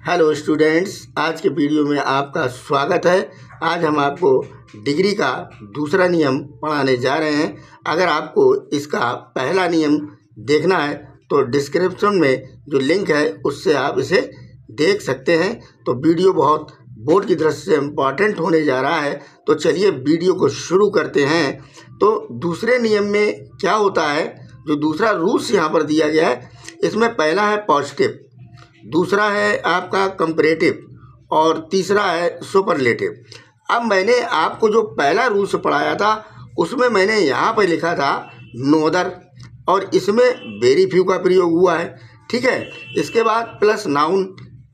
Hello students, आज के video में आपका स्वागत है। आज हम आपको डिग्री का दूसरा नियम पढ़ाने जा रहे हैं। अगर आपको इसका पहला नियम देखना है तो डिस्क्रिप्शन में जो लिंक है उससे आप इसे देख सकते हैं। तो वीडियो बहुत बोर्ड की दृष्टि से इम्पॉर्टेंट होने जा रहा है। तो चलिए वीडियो को शुरू करते हैं। तो दूसरे नियम में क्या होता है, जो दूसरा रूल्स यहाँ पर दिया गया है, इसमें पहला है पॉजिटिव, दूसरा है आपका कंपैरेटिव और तीसरा है सुपरलेटिव। अब मैंने आपको जो पहला रूल्स पढ़ाया था उसमें मैंने यहाँ पर लिखा था नो अदर, और इसमें वेरी फ्यू का प्रयोग हुआ है। ठीक है, इसके बाद plus noun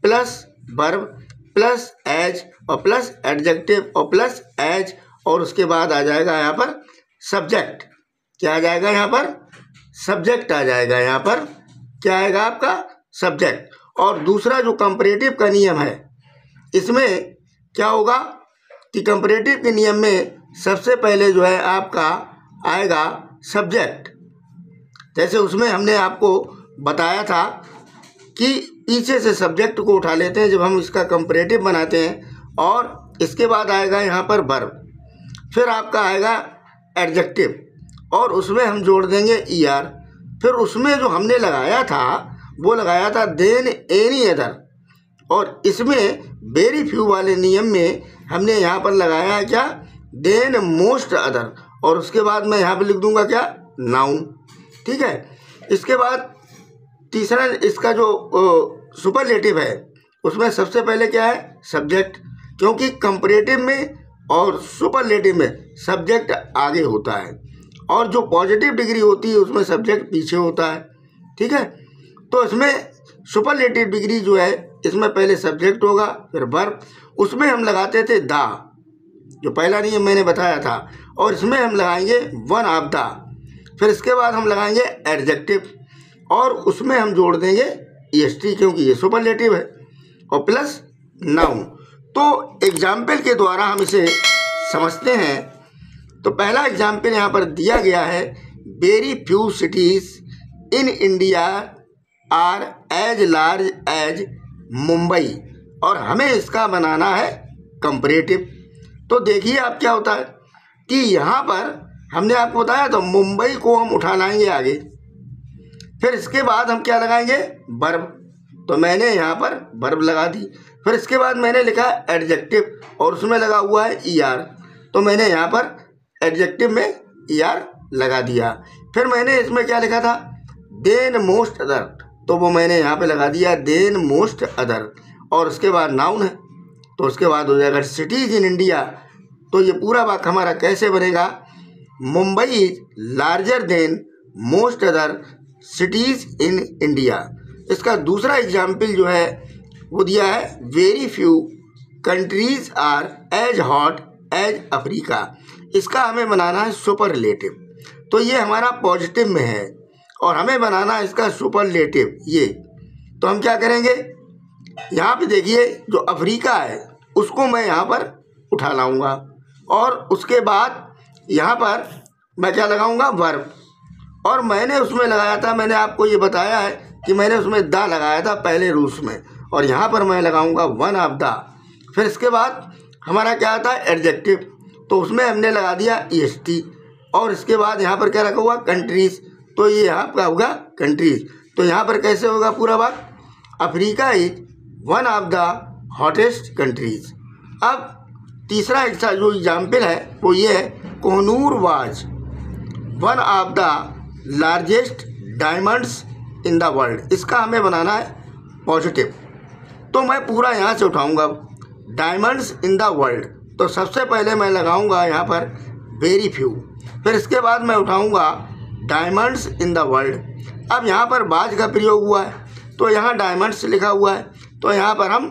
plus verb plus as और प्लस एडजेक्टिव और प्लस एज, और उसके बाद आ जाएगा यहाँ पर सब्जेक्ट। क्या आ जाएगा यहाँ पर? सब्जेक्ट आ जाएगा। यहाँ पर क्या आएगा? आपका सब्जेक्ट। और दूसरा जो कंपैरेटिव का नियम है, इसमें क्या होगा कि कंपैरेटिव के नियम में सबसे पहले जो है आपका आएगा सब्जेक्ट। जैसे उसमें हमने आपको बताया था कि पीछे से सब्जेक्ट को उठा लेते हैं जब हम इसका कंपैरेटिव बनाते हैं, और इसके बाद आएगा यहाँ पर वर्ब, फिर आपका आएगा एडजेक्टिव और उसमें हम जोड़ देंगे ईआर। फिर उसमें जो हमने लगाया था वो लगाया था देन एनी अदर, और इसमें वेरी फ्यू वाले नियम में हमने यहाँ पर लगाया है क्या? देन मोस्ट अदर, और उसके बाद मैं यहाँ पर लिख दूंगा क्या? नाउन। ठीक है, इसके बाद तीसरा इसका जो सुपरलेटिव है उसमें सबसे पहले क्या है? सब्जेक्ट, क्योंकि कंपैरेटिव में और सुपरलेटिव में सब्जेक्ट आगे होता है और जो पॉजिटिव डिग्री होती है उसमें सब्जेक्ट पीछे होता है। ठीक है, तो इसमें सुपरलेटिव डिग्री जो है इसमें पहले सब्जेक्ट होगा फिर वर्ब, उसमें हम लगाते थे दा, जो पहला नियम मैंने बताया था, और इसमें हम लगाएंगे वन ऑफ दा। फिर इसके बाद हम लगाएंगे एडजेक्टिव और उसमें हम जोड़ देंगे ईएसटी, क्योंकि ये सुपरलेटिव है, और प्लस नाउन। तो एग्जाम्पल के द्वारा हम इसे समझते हैं। तो पहला एग्जाम्पल यहाँ पर दिया गया है, very few cities in India are as large as Mumbai, और हमें इसका बनाना है कंपैरेटिव। तो देखिए आप क्या होता है कि यहाँ पर हमने आपको बताया तो मुंबई को हम उठा लाएंगे आगे, फिर इसके बाद हम क्या लगाएंगे? वर्ब। तो मैंने यहाँ पर वर्ब लगा दी। फिर इसके बाद मैंने लिखा एडजेक्टिव और उसमें लगा हुआ है ईआर, तो मैंने यहाँ पर एडजेक्टिव में ईआर लगा दिया। फिर मैंने इसमें क्या लिखा था? देन मोस्ट अदर, तो वो मैंने यहाँ पे लगा दिया देन मोस्ट अदर, और उसके बाद नाउन है, तो उसके बाद हो जाएगा सिटीज इन इंडिया। तो ये पूरा वाक्य हमारा कैसे बनेगा? Mumbai is larger than most other cities in India. इसका दूसरा एग्जाम्पल जो है वो दिया है, very few countries are as hot as Africa. इसका हमें बनाना है सुपरलेटिव। तो ये हमारा पॉजिटिव में है और हमें बनाना है इसका सुपरलेटिव ये। तो हम क्या करेंगे? यहाँ पे देखिए जो अफ्रीका है उसको मैं यहाँ पर उठा लाऊंगा, और उसके बाद यहाँ पर मैं क्या लगाऊंगा? वर्ब। और मैंने उसमें लगाया था, मैंने आपको ये बताया है कि मैंने उसमें दा लगाया था पहले रूल्स में, और यहाँ पर मैं लगाऊंगा वन ऑफ दा। फिर इसके बाद हमारा क्या आता है? एडजेक्टिव, तो उसमें हमने लगा दिया ईएसटी, और इसके बाद यहाँ पर क्या रखा हुआ? कंट्रीज, तो ये आपका होगा कंट्रीज। तो यहाँ पर कैसे होगा पूरा बात? Africa is one of the hottest countries. अब तीसरा जो एग्जाम्पल है वो ये है, Kohinoor was one of the largest diamonds in the world. इसका हमें बनाना है पॉजिटिव। तो मैं पूरा यहाँ से उठाऊंगा डायमंड्स इन द वर्ल्ड, तो सबसे पहले मैं लगाऊंगा यहाँ पर वेरी फ्यू, फिर इसके बाद मैं उठाऊंगा डायमंड्स इन द वर्ल्ड। अब यहाँ पर बाज का प्रयोग हुआ है तो यहाँ डायमंड्स लिखा हुआ है, तो यहाँ पर हम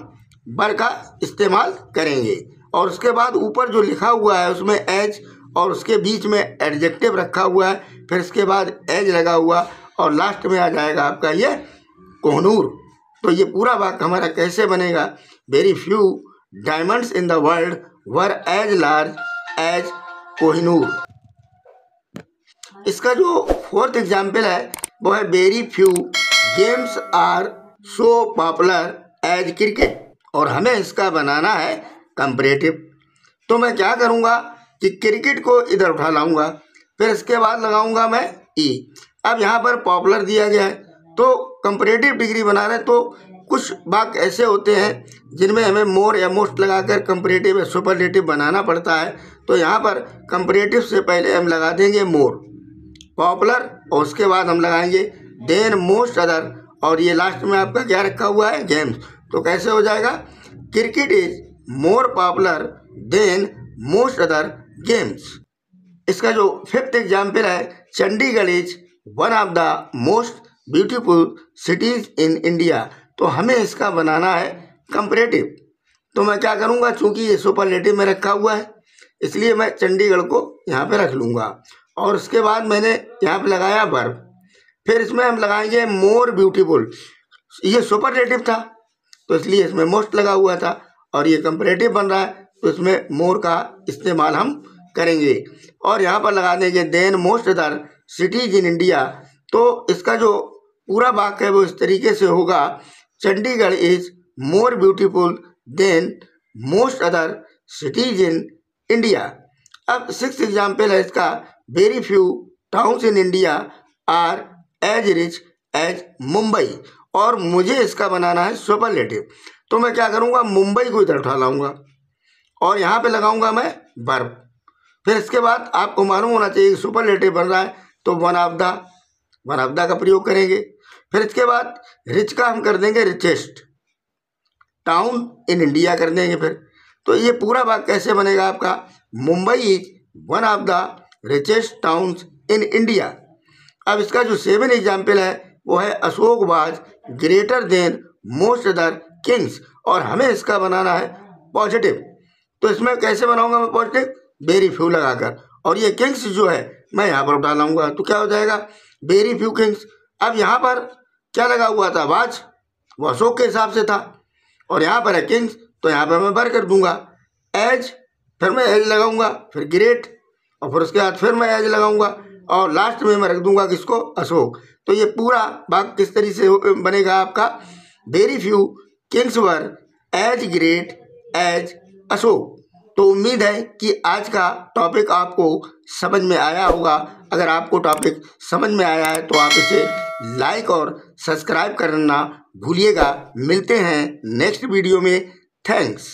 बर का इस्तेमाल करेंगे, और उसके बाद ऊपर जो लिखा हुआ है उसमें एज, और उसके बीच में एडजेक्टिव रखा हुआ है, फिर इसके बाद एज लगा हुआ, और लास्ट में आ जाएगा आपका ये कोहनूर। तो ये पूरा वाक्य हमारा कैसे बनेगा? Very few diamonds in the world were as large as Kohinoor. इसका जो फोर्थ एग्जाम्पल है वो है, very few games are so popular as cricket, और हमें इसका बनाना है कंपैरेटिव। तो मैं क्या करूँगा कि क्रिकेट को इधर उठा लाऊंगा, फिर इसके बाद लगाऊंगा मैं ई। अब यहाँ पर पॉपुलर दिया गया है, तो कंपैरेटिव डिग्री बना रहे हैं, तो कुछ वाक्य ऐसे होते हैं जिनमें हमें मोर या मोस्ट लगाकर कंपैरेटिव या सुपरलेटिव बनाना पड़ता है। तो यहाँ पर कंपैरेटिव से पहले हम लगा देंगे मोर, पॉपुलर, और उसके बाद हम लगाएंगे देन मोस्ट अदर, और ये लास्ट में आपका क्या रखा हुआ है, गेम्स। तो कैसे हो जाएगा, cricket is more popular than most other games. इसका जो फिफ्थ एग्जाम्पल है, Chandigarh is one of the most beautiful cities in India. तो हमें इसका बनाना है कंपैरेटिव। तो मैं क्या करूँगा, चूंकि ये सुपरलेटिव में रखा हुआ है इसलिए मैं चंडीगढ़ को यहाँ पे रख लूँगा, और उसके बाद मैंने यहाँ पे लगाया वर्ब। फिर इसमें हम लगाएंगे मोर ब्यूटीफुल, ये सुपरलेटिव था तो इसलिए इसमें मोस्ट लगा हुआ था, और ये कंपैरेटिव बन रहा है तो इसमें मोर का इस्तेमाल हम करेंगे। और यहाँ पर लगा देंगे than most other cities in India. तो इसका जो पूरा वाक्य है वो इस तरीके से होगा, Chandigarh is more beautiful than most other cities in India. अब सिक्स्थ एग्जाम्पल है इसका, very few towns in India are as rich as Mumbai, और मुझे इसका बनाना है सुपरलेटिव। तो मैं क्या करूँगा, मुंबई को इधर उठा लाऊंगा और यहाँ पे लगाऊंगा मैं वर्ब। फिर इसके बाद आपको मालूम होना चाहिए सुपरलेटिव बन रहा है तो वन ऑफ द का प्रयोग करेंगे। फिर इसके बाद रिच का हम कर देंगे रिचेस्ट, टाउन इन इंडिया कर देंगे। फिर तो ये पूरा वाक्य कैसे बनेगा आपका, Mumbai is one of the richest towns in India. अब इसका जो सेवन एग्जाम्पल है वो है Ashok was greater than most other Kings, और हमें इसका बनाना है पॉजिटिव। तो इसमें कैसे बनाऊंगा मैं पॉजिटिव, वेरी फ्यू लगाकर, और ये किंग्स जो है मैं यहाँ पर उठा लाऊंगा तो क्या हो जाएगा, वेरी फ्यू किंग्स। अब यहाँ पर क्या लगा हुआ था, वाज, वो अशोक के हिसाब से था, और यहाँ पर है किंग्स तो यहाँ पर मैं बर कर दूंगा। एज, फिर मैं एज लगाऊंगा, फिर ग्रेट, और फिर उसके बाद फिर मैं एज लगाऊंगा, और लास्ट में मैं रख दूंगा किसको, अशोक। तो ये पूरा वाक्य किस तरीके से बनेगा आपका, very few kings were as great as Ashok. तो उम्मीद है कि आज का टॉपिक आपको समझ में आया होगा। अगर आपको टॉपिक समझ में आया है तो आप इसे लाइक और सब्सक्राइब करना भूलिएगा। मिलते हैं नेक्स्ट वीडियो में। थैंक्स।